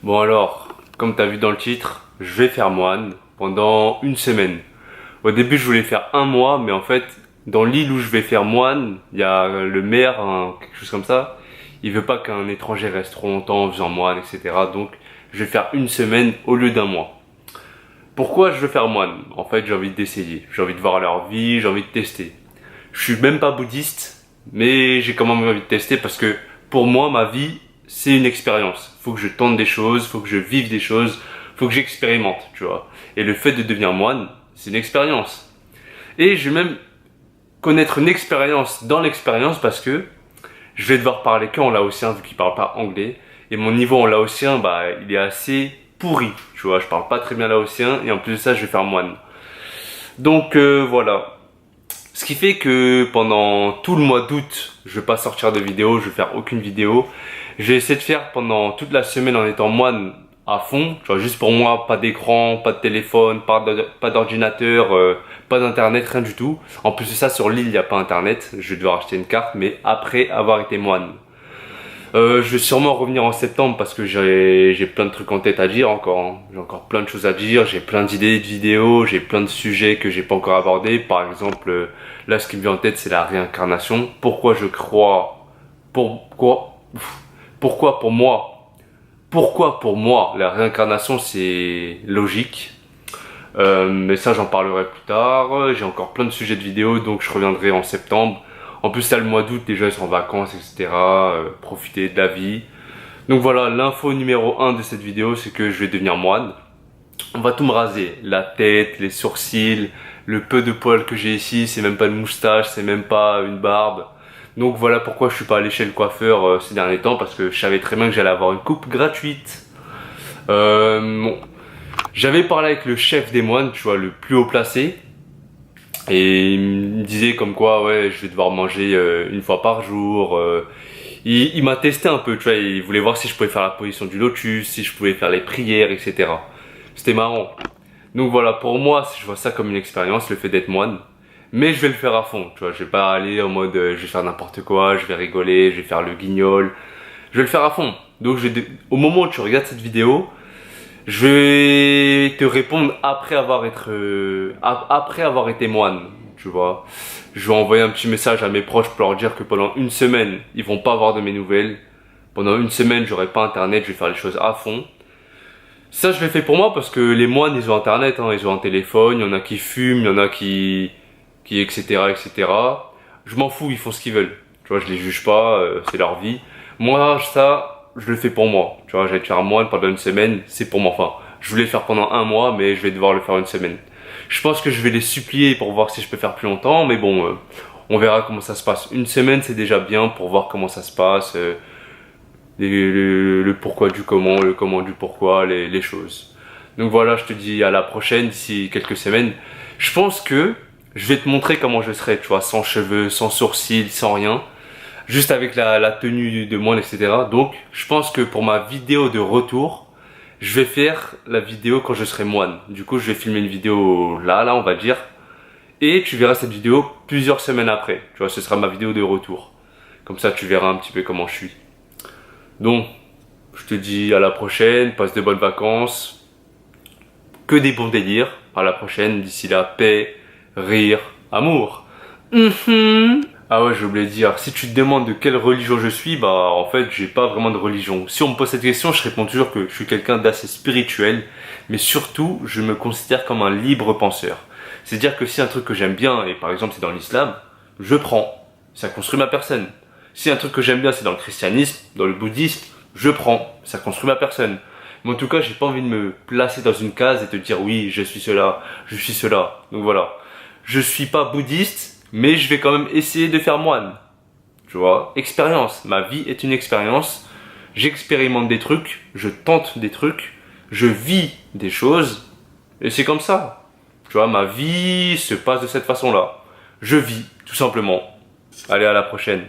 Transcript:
Bon alors, comme tu as vu dans le titre, je vais faire moine pendant une semaine. Au début je voulais faire un mois, mais en fait, dans l'île où je vais faire moine, il y a le maire, quelque chose comme ça. Il veut pas qu'un étranger reste trop longtemps en faisant moine, etc. Donc je vais faire une semaine au lieu d'un mois. Pourquoi je veux faire moine? En fait, j'ai envie d'essayer. J'ai envie de voir leur vie, j'ai envie de tester. Je suis même pas bouddhiste, mais j'ai quand même envie de tester parce que pour moi, ma vie, c'est une expérience. Faut que je tente des choses, faut que je vive des choses, faut que j'expérimente, tu vois. Et le fait de devenir moine, c'est une expérience. Et je vais même connaître une expérience dans l'expérience parce que je vais devoir parler qu'en laotien vu qu'il parle pas anglais. Et mon niveau en laotien, bah, il est assez pourri, tu vois. Je parle pas très bien laotien et en plus de ça, je vais faire moine. Donc voilà. Ce qui fait que pendant tout le mois d'août, je vais pas sortir de vidéo, je vais faire aucune vidéo. Je vais essayer de faire pendant toute la semaine en étant moine à fond, tu vois, juste pour moi, pas d'écran, pas de téléphone, pas d'ordinateur, pas d'internet, rien du tout. En plus de ça, sur l'île, il n'y a pas internet, je vais devoir acheter une carte, mais après avoir été moine. Je vais sûrement revenir en septembre parce que j'ai plein de trucs en tête à dire encore, hein. J'ai encore plein de choses à dire, j'ai plein d'idées de vidéos, j'ai plein de sujets que j'ai pas encore abordés. Par exemple, là ce qui me vient en tête c'est la réincarnation. Pourquoi je crois, pourquoi pour moi, pourquoi pour moi la réincarnation c'est logique. Mais ça j'en parlerai plus tard. J'ai encore plein de sujets de vidéos donc je reviendrai en septembre. En plus, là, le mois d'août, déjà, ils sont en vacances, etc. Profiter de la vie. Donc voilà, l'info numéro 1 de cette vidéo, c'est que je vais devenir moine. On va tout me raser. La tête, les sourcils, le peu de poils que j'ai ici, c'est même pas une moustache, c'est même pas une barbe. Donc voilà pourquoi je suis pas allé chez le coiffeur ces derniers temps, parce que je savais très bien que j'allais avoir une coupe gratuite. Bon. J'avais parlé avec le chef des moines, tu vois, le plus haut placé. Et il me disait comme quoi, ouais, je vais devoir manger une fois par jour. Il m'a testé un peu, tu vois, il voulait voir si je pouvais faire la position du lotus, si je pouvais faire les prières, etc. C'était marrant. Donc voilà, pour moi, je vois ça comme une expérience, le fait d'être moine. Mais je vais le faire à fond, tu vois, je vais pas aller en mode, je vais faire n'importe quoi, je vais rigoler, je vais faire le guignol. Je vais le faire à fond. Donc au moment où tu regardes cette vidéo, je vais te répondre après avoir été moine, tu vois. Je vais envoyer un petit message à mes proches pour leur dire que pendant une semaine, ils vont pas avoir de mes nouvelles. Pendant une semaine, j'aurai pas internet, je vais faire les choses à fond. Ça, je l'ai fait pour moi parce que les moines, ils ont internet, hein, ils ont un téléphone, il y en a qui fument, il y en a etc., etc. Je m'en fous, ils font ce qu'ils veulent. Tu vois, je les juge pas, c'est leur vie. Moi, ça, je le fais pour moi. Tu vois, j'allais te faire un moine pendant une semaine, c'est pour moi. Enfin, je voulais le faire pendant un mois, mais je vais devoir le faire une semaine. Je pense que je vais les supplier pour voir si je peux faire plus longtemps, mais bon, on verra comment ça se passe. Une semaine, c'est déjà bien pour voir comment ça se passe, le pourquoi du comment, le comment du pourquoi, les choses. Donc voilà, je te dis à la prochaine, d'ici quelques semaines. Je pense que je vais te montrer comment je serai, tu vois, sans cheveux, sans sourcils, sans rien. Juste avec la tenue de moine, etc. Donc, je pense que pour ma vidéo de retour, je vais faire la vidéo quand je serai moine. Du coup, je vais filmer une vidéo là, on va dire. Et tu verras cette vidéo plusieurs semaines après. Tu vois, ce sera ma vidéo de retour. Comme ça, tu verras un petit peu comment je suis. Donc, je te dis à la prochaine. Passe de bonnes vacances. Que des bons délires. À la prochaine. D'ici là, paix, rire, amour. Ah ouais, j'ai oublié de dire, si tu te demandes de quelle religion je suis, bah en fait, j'ai pas vraiment de religion. Si on me pose cette question, je réponds toujours que je suis quelqu'un d'assez spirituel, mais surtout, je me considère comme un libre penseur. C'est-à-dire que si un truc que j'aime bien, et par exemple c'est dans l'islam, je prends. Ça construit ma personne. Si un truc que j'aime bien, c'est dans le christianisme, dans le bouddhisme, je prends. Ça construit ma personne. Mais en tout cas, j'ai pas envie de me placer dans une case et te dire oui, je suis cela, je suis cela. Donc voilà. Je suis pas bouddhiste, mais je vais quand même essayer de faire moine. Tu vois, expérience. Ma vie est une expérience. J'expérimente des trucs, je tente des trucs, je vis des choses, et c'est comme ça. Tu vois, ma vie se passe de cette façon-là. Je vis, tout simplement. Allez, à la prochaine.